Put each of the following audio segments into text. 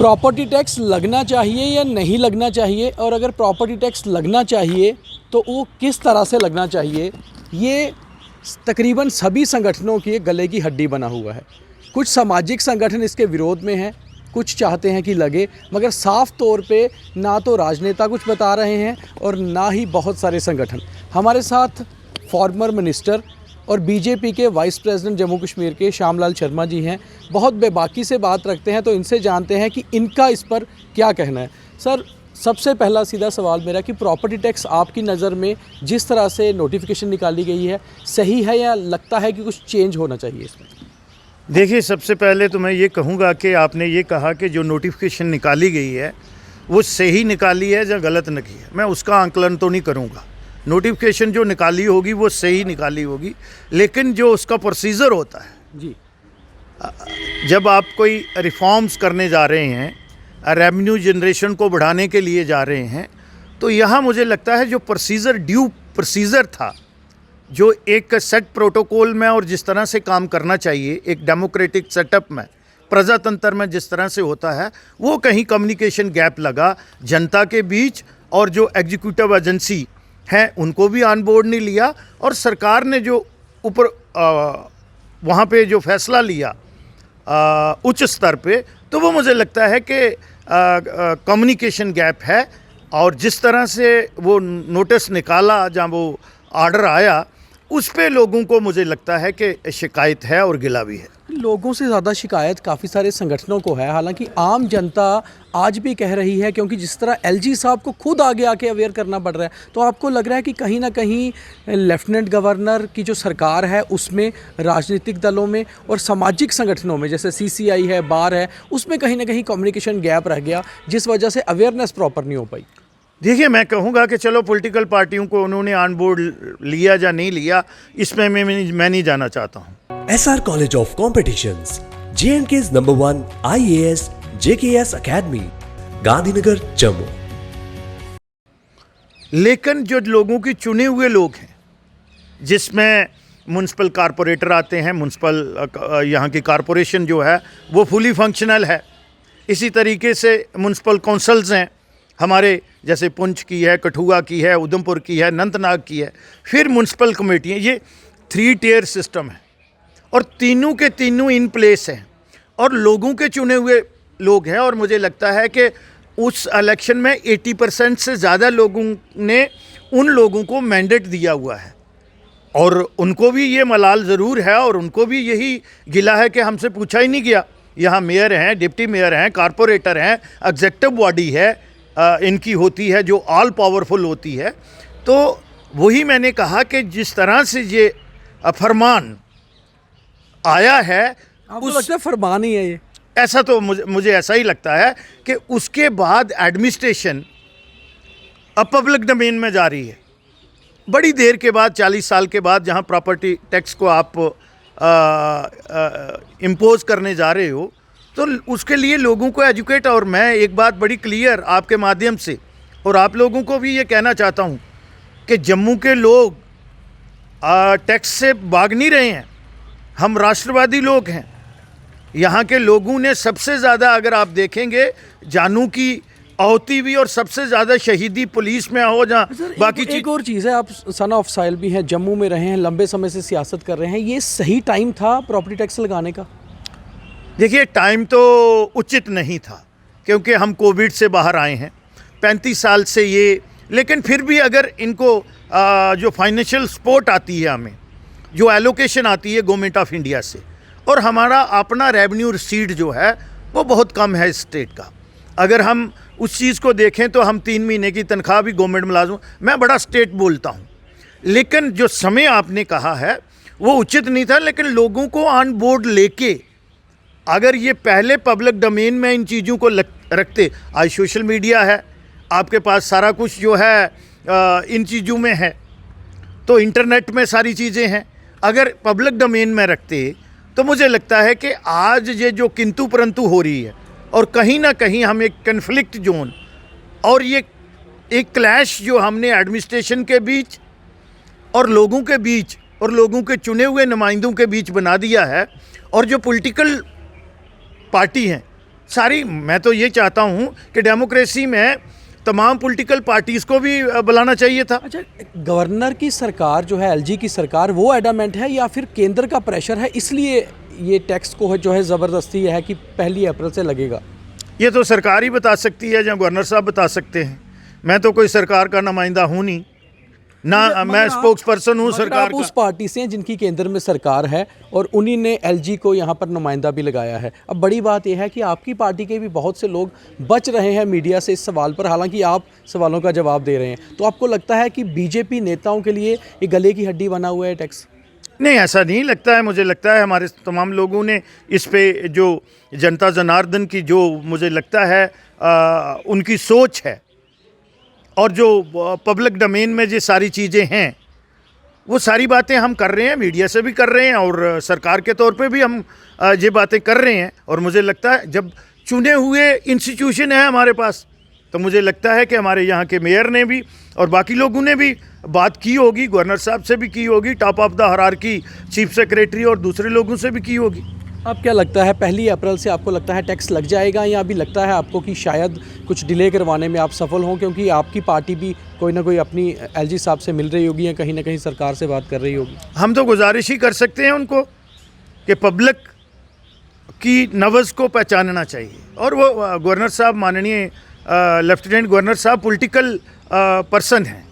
Property tax लगना चाहिए या नहीं लगना चाहिए, और अगर प्रॉपर्टी टैक्स लगना चाहिए तो वो किस तरह से लगना चाहिए, ये तकरीबन सभी संगठनों की गले की हड्डी बना हुआ है। कुछ सामाजिक संगठन इसके विरोध में हैं, कुछ चाहते हैं कि लगे, मगर साफ तौर पे ना तो राजनेता कुछ बता रहे हैं और ना ही बहुत सारे संगठन। हमारे साथ फॉर्मर मिनिस्टर और बीजेपी के वाइस प्रेसिडेंट जम्मू कश्मीर के श्यामलाल शर्मा जी हैं। बहुत बेबाकी से बात रखते हैं, तो इनसे जानते हैं कि इनका इस पर क्या कहना है। सर, सबसे पहला सीधा सवाल मेरा कि प्रॉपर्टी टैक्स आपकी नज़र में जिस तरह से नोटिफिकेशन निकाली गई है सही है या लगता है कि कुछ चेंज होना चाहिए इसमें? देखिए, सबसे पहले तो मैं ये कहूँगा कि आपने ये कहा कि जो नोटिफिकेशन निकाली गई है वो सही निकाली है या गलत निकाली है। मैं उसका आंकलन तो नहीं करूँगा। नोटिफिकेशन जो निकाली होगी वो सही निकाली होगी, लेकिन जो उसका प्रोसीजर होता है जी, जब आप कोई रिफॉर्म्स करने जा रहे हैं, रेवेन्यू जनरेशन को बढ़ाने के लिए जा रहे हैं, तो यहाँ मुझे लगता है जो ड्यू प्रोसीजर था, जो एक सेट प्रोटोकॉल में और जिस तरह से काम करना चाहिए एक डेमोक्रेटिक सेटअप में, प्रजातंत्र में जिस तरह से होता है, वो कहीं कम्युनिकेशन गैप लगा जनता के बीच, और जो एग्जीक्यूटिव एजेंसी हैं उनको भी ऑन बोर्ड नहीं लिया, और सरकार ने जो ऊपर वहाँ पे जो फैसला लिया उच्च स्तर पे, तो वो मुझे लगता है कि कम्युनिकेशन गैप है। और जिस तरह से वो नोटिस निकाला, जहाँ वो ऑर्डर आया, उस पे लोगों को मुझे लगता है कि शिकायत है और गिला भी है। लोगों से ज़्यादा शिकायत काफ़ी सारे संगठनों को है। हालांकि आम जनता आज भी कह रही है, क्योंकि जिस तरह एलजी साहब को खुद आगे आके अवेयर करना पड़ रहा है, तो आपको लग रहा है कि कहीं ना कहीं लेफ्टिनेंट गवर्नर की जो सरकार है उसमें, राजनीतिक दलों में और सामाजिक संगठनों में जैसे सीसीआई है, बार है, उसमें कहीं ना कहीं कम्युनिकेशन गैप रह गया, जिस वजह से अवेयरनेस प्रॉपर नहीं हो पाई? देखिए, मैं कहूँगा कि चलो पॉलिटिकल पार्टियों को उन्होंने ऑन बोर्ड लिया या नहीं लिया, इसमें मैं नहीं जाना चाहता हूँ। SR College of Competitions, J&K's #1 IAS JKS Academy, Gandhinagar, Jammu. लेकिन जो लोगों के चुने हुए लोग हैं, जिसमें म्युनिसिपल कारपोरेटर आते हैं, म्युनिसिपल यहाँ की कारपोरेशन जो है वो फुली फंक्शनल है। इसी तरीके से म्युनिसिपल काउंसिल्स हैं हमारे, जैसे पुंछ की है, कठुआ की है, उधमपुर की है, अनंतनाग की है, फिर म्युनिसिपल कमेटियाँ। ये 3 टियर सिस्टम है और तीनों के तीनों इन प्लेस हैं और लोगों के चुने हुए लोग हैं। और मुझे लगता है कि उस इलेक्शन में 80% से ज़्यादा लोगों ने उन लोगों को मैंडेट दिया हुआ है, और उनको भी ये मलाल ज़रूर है और उनको भी यही गिला है कि हमसे पूछा ही नहीं गया। यहाँ मेयर हैं, डिप्टी मेयर हैं, कारपोरेटर हैं, एग्जेक्टिव बॉडी है इनकी होती है जो ऑल पावरफुल होती है। तो वही मैंने कहा कि जिस तरह से ये फरमान आया है, आपको लगता है फरमान ही है ये? ऐसा तो मुझे ऐसा ही लगता है कि उसके बाद एडमिनिस्ट्रेशन अब पब्लिक डोमेन में जा रही है। बड़ी देर के बाद, 40 साल के बाद, जहां प्रॉपर्टी टैक्स को आप इम्पोज करने जा रहे हो, तो उसके लिए लोगों को एजुकेट। और मैं एक बात बड़ी क्लियर आपके माध्यम से और आप लोगों को भी ये कहना चाहता हूँ कि जम्मू के लोग टैक्स से भाग नहीं रहे हैं। हम राष्ट्रवादी लोग हैं। यहाँ के लोगों ने सबसे ज़्यादा, अगर आप देखेंगे, जानू की आहुति भी और सबसे ज़्यादा शहीदी पुलिस में हो, जहाँ बाकी एक और चीज़ है, आप सन ऑफ साइल भी हैं, जम्मू में रहे हैं, लंबे समय से सियासत कर रहे हैं, ये सही टाइम था प्रॉपर्टी टैक्स लगाने का? देखिए, टाइम तो उचित नहीं था, क्योंकि हम कोविड से बाहर आए हैं 35 साल से ये। लेकिन फिर भी अगर इनको जो फाइनेंशियल सपोर्ट आती है, हमें जो एलोकेशन आती है गवर्नमेंट ऑफ इंडिया से, और हमारा अपना रेवेन्यू रिसीट जो है वो बहुत कम है स्टेट का। अगर हम उस चीज़ को देखें तो हम 3 महीने की तनख्वाह भी गवर्नमेंट मुलाजिम, मैं बड़ा स्टेट बोलता हूँ, लेकिन जो समय आपने कहा है वो उचित नहीं था। लेकिन लोगों को ऑन बोर्ड लेके अगर ये पहले पब्लिक डोमेन में इन चीज़ों को रखते, आज सोशल मीडिया है, आपके पास सारा कुछ जो है इन चीज़ों में है, तो इंटरनेट में सारी चीज़ें हैं, अगर पब्लिक डोमेन में रखते तो मुझे लगता है कि आज ये जो किंतु परंतु हो रही है, और कहीं ना कहीं हम एक कन्फ्लिक्ट जोन और ये एक क्लैश जो हमने एडमिनिस्ट्रेशन के बीच और लोगों के बीच और लोगों के चुने हुए नुमाइंदों के बीच बना दिया है, और जो पॉलिटिकल पार्टी हैं सारी, मैं तो ये चाहता हूँ कि डेमोक्रेसी में तमाम पॉलिटिकल पार्टीज़ को भी बुलाना चाहिए था। अच्छा, गवर्नर की सरकार जो है, एलजी की सरकार, वो एडामेंट है या फिर केंद्र का प्रेशर है, इसलिए ये टैक्स को जो है ज़बरदस्ती है कि 1 अप्रैल से लगेगा? ये तो सरकार ही बता सकती है या गवर्नर साहब बता सकते हैं। मैं तो कोई सरकार का नुमाइंदा हूँ नहीं, ना मैं स्पोक्स पर्सन हूँ सरकार आप उस पार्टी से हैं जिनकी केंद्र में सरकार है और उन्हीं ने एलजी को यहाँ पर नुमाइंदा भी लगाया है। अब बड़ी बात यह है कि आपकी पार्टी के भी बहुत से लोग बच रहे हैं मीडिया से इस सवाल पर, हालांकि आप सवालों का जवाब दे रहे हैं। तो आपको लगता है कि बीजेपी नेताओं के लिए ये गले की हड्डी बना हुआ है टैक्स? नहीं, ऐसा नहीं लगता है। मुझे लगता है हमारे तमाम लोगों ने इस पे, जो जनता जनार्दन की जो मुझे लगता है उनकी सोच है और जो पब्लिक डोमेन में जो सारी चीज़ें हैं, वो सारी बातें हम कर रहे हैं, मीडिया से भी कर रहे हैं और सरकार के तौर पे भी हम ये बातें कर रहे हैं। और मुझे लगता है जब चुने हुए इंस्टीट्यूशन है हमारे पास, तो मुझे लगता है कि हमारे यहाँ के मेयर ने भी और बाकी लोगों ने भी बात की होगी, गवर्नर साहब से भी की होगी, top of the hierarchy chief secretary और दूसरे लोगों से भी की होगी। अब क्या लगता है 1 अप्रैल से आपको लगता है टैक्स लग जाएगा, या अभी लगता है आपको कि शायद कुछ डिले करवाने में आप सफल हों, क्योंकि आपकी पार्टी भी कोई ना कोई अपनी एलजी साहब से मिल रही होगी या कहीं ना कहीं सरकार से बात कर रही होगी? हम तो गुजारिश ही कर सकते हैं उनको कि पब्लिक की नब्ज़ को पहचानना चाहिए और वो गवर्नर साहब, माननीय लेफ्टिनेंट गवर्नर साहब पॉलिटिकल पर्सन हैं।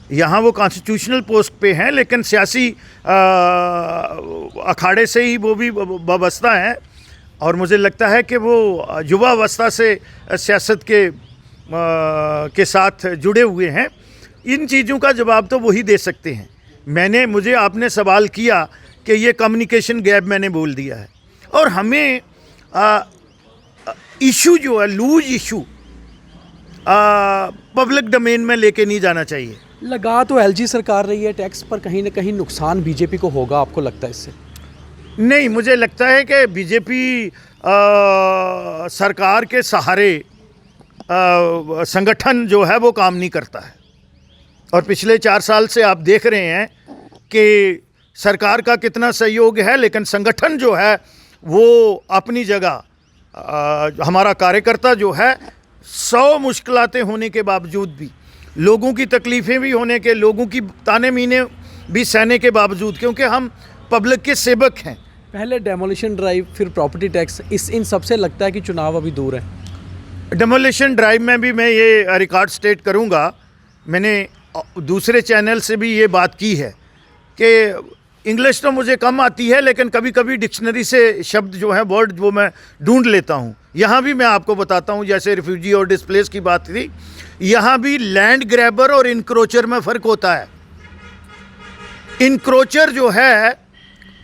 यहाँ वो कॉन्स्टिट्यूशनल पोस्ट पे हैं, लेकिन सियासी अखाड़े से ही वो भी वाबस्ता हैं और मुझे लगता है कि वो युवावस्था से सियासत के साथ जुड़े हुए हैं। इन चीज़ों का जवाब तो वही दे सकते हैं। मुझे आपने सवाल किया कि ये कम्युनिकेशन गैप, मैंने बोल दिया है। और हमें इशू जो है, लूज इशू, पब्लिक डोमेन में लेके नहीं जाना चाहिए। लगा तो एलजी सरकार रही है टैक्स पर, कहीं ना कहीं नुकसान बीजेपी को होगा, आपको लगता है इससे? नहीं, मुझे लगता है कि बीजेपी सरकार के सहारे संगठन जो है वो काम नहीं करता है। और पिछले 4 साल से आप देख रहे हैं कि सरकार का कितना सहयोग है, लेकिन संगठन जो है वो अपनी जगह, हमारा कार्यकर्ता जो है 100 मुश्किलातें होने के बावजूद भी, लोगों की तकलीफ़ें भी होने के, लोगों की ताने मीने भी सहने के बावजूद, क्योंकि हम पब्लिक के सेवक हैं। पहले डेमोलिशन ड्राइव, फिर प्रॉपर्टी टैक्स, इन सबसे लगता है कि चुनाव अभी दूर है। डेमोलिशन ड्राइव में भी मैं ये रिकॉर्ड स्टेट करूँगा, मैंने दूसरे चैनल से भी ये बात की है कि इंग्लिश तो मुझे कम आती है, लेकिन कभी कभी डिक्शनरी से शब्द जो है, वर्ड वो मैं ढूंढ लेता हूँ। यहाँ भी मैं आपको बताता हूँ, जैसे रिफ्यूजी और डिस्प्लेस की बात थी, यहाँ भी लैंड ग्रैबर और इनक्रोचर में फ़र्क होता है। इनक्रोचर जो है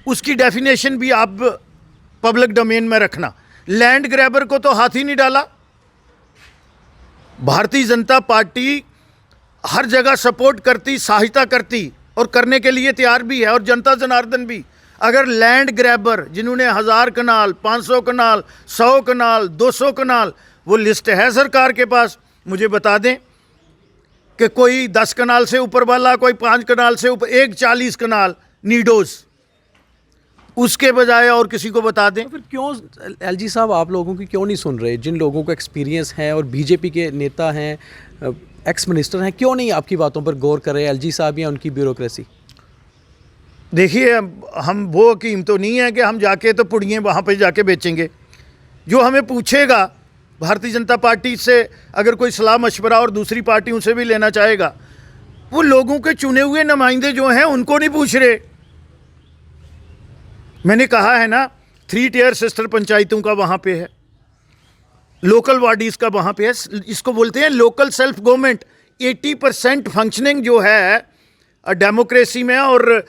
उसकी डेफिनेशन भी आप पब्लिक डोमेन में रखना। लैंड ग्रैबर को तो हाथ ही नहीं डाला। भारतीय जनता पार्टी हर जगह सपोर्ट करती, सहायता करती और करने के लिए तैयार भी है, और जनता जनार्दन भी। अगर लैंड ग्रैबर जिन्होंने 1000 कनाल, 500 कनाल, 100 कनाल, 200 कनाल, वो लिस्ट है सरकार के पास, मुझे बता दें कि कोई 10 कनाल से ऊपर वाला, कोई 5 कनाल से ऊपर, एक 40 कनाल नीडोज, उसके बजाय और किसी को बता दें। तो फिर क्यों एलजी साहब आप लोगों की क्यों नहीं सुन रहे? जिन लोगों को एक्सपीरियंस है और बीजेपी के नेता हैं, एक्स मिनिस्टर हैं, क्यों नहीं आपकी बातों पर गौर कर रहे एलजी साहब या उनकी ब्यूरोक्रेसी? देखिए, हम वो हकीम तो नहीं है कि हम जाके तो पुड़ियाँ वहाँ पे जाके बेचेंगे। जो हमें पूछेगा भारतीय जनता पार्टी से, अगर कोई सलाह मशवरा और दूसरी पार्टियों से भी लेना चाहेगा, वो लोगों के चुने हुए नुमाइंदे जो हैं उनको नहीं पूछ रहे। मैंने कहा है ना, 3 टियर सिस्टर पंचायतों का वहाँ पे है, लोकल बॉडीज़ का वहाँ पे है, इसको बोलते हैं लोकल सेल्फ गवर्नमेंट। 80% फंक्शनिंग जो है डेमोक्रेसी में, और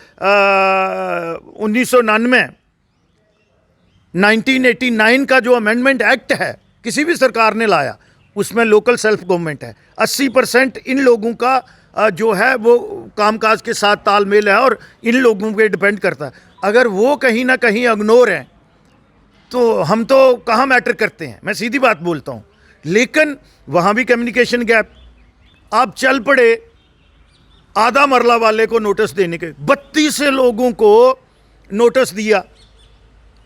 1989 का जो अमेंडमेंट एक्ट है किसी भी सरकार ने लाया, उसमें लोकल सेल्फ गवर्नमेंट है। 80% इन लोगों का जो है वो कामकाज के साथ तालमेल है और इन लोगों पे डिपेंड करता है। अगर वो कहीं ना कहीं इग्नोर हैं तो हम तो कहाँ मैटर करते हैं, मैं सीधी बात बोलता हूँ। लेकिन वहाँ भी कम्युनिकेशन गैप। आप चल पड़े आधा मरला वाले को नोटिस देने के, 32 लोगों को नोटिस दिया।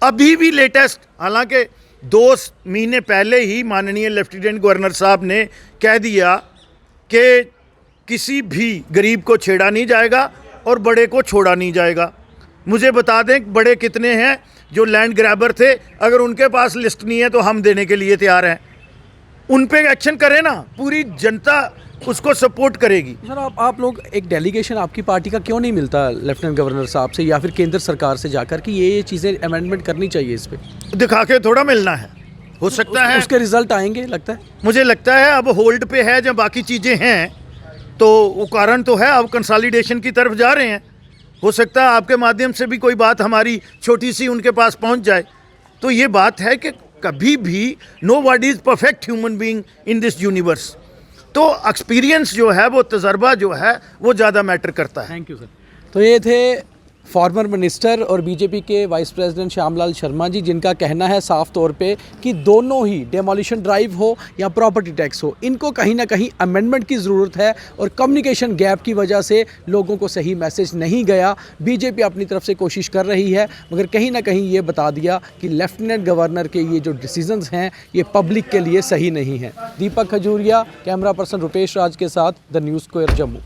अभी भी लेटेस्ट, हालांकि 2 महीने पहले ही माननीय लेफ्टिनेंट गवर्नर साहब ने कह दिया कि किसी भी गरीब को छेड़ा नहीं जाएगा और बड़े को छोड़ा नहीं जाएगा। मुझे बता दें बड़े कितने हैं जो लैंड ग्रैबर थे, अगर उनके पास लिस्ट नहीं है तो हम देने के लिए तैयार हैं। उन पे एक्शन करें ना, पूरी जनता उसको सपोर्ट करेगी। सर आप लोग एक डेलीगेशन आपकी पार्टी का क्यों नहीं मिलता लेफ्टिनेंट गवर्नर साहब से या फिर केंद्र सरकार से जाकर कि ये चीज़ें अमेंडमेंट करनी चाहिए इस पे? दिखा के थोड़ा मिलना है, हो सकता है उसके रिजल्ट आएंगे लगता है। मुझे लगता है अब होल्ड पे है, जब बाकी चीज़ें हैं तो वो कारण तो है, अब कंसोलिडेशन की तरफ जा रहे हैं। हो सकता है आपके माध्यम से भी कोई बात हमारी छोटी सी उनके पास पहुंच जाए। तो ये बात है कि कभी भी nobody is perfect human being in this universe. तो एक्सपीरियंस जो है, वो तजर्बा जो है, वो ज़्यादा मैटर करता है। Thank you sir. तो ये थे फॉर्मर मिनिस्टर और बीजेपी के वाइस प्रेसिडेंट श्यामलाल शर्मा जी, जिनका कहना है साफ तौर पे कि दोनों ही डेमोलिशन ड्राइव हो या प्रॉपर्टी टैक्स हो, इनको कहीं ना कहीं अमेंडमेंट की ज़रूरत है और कम्युनिकेशन गैप की वजह से लोगों को सही मैसेज नहीं गया। बीजेपी अपनी तरफ से कोशिश कर रही है, मगर कहीं ना कहीं ये बता दिया कि लेफ्टिनेंट गवर्नर के ये जो डिसीजंस हैं ये पब्लिक के लिए सही नहीं है। दीपक खजूरिया, कैमरा पर्सन रुपेश राज के साथ, द न्यूज़ स्क्वायर, जम्मू।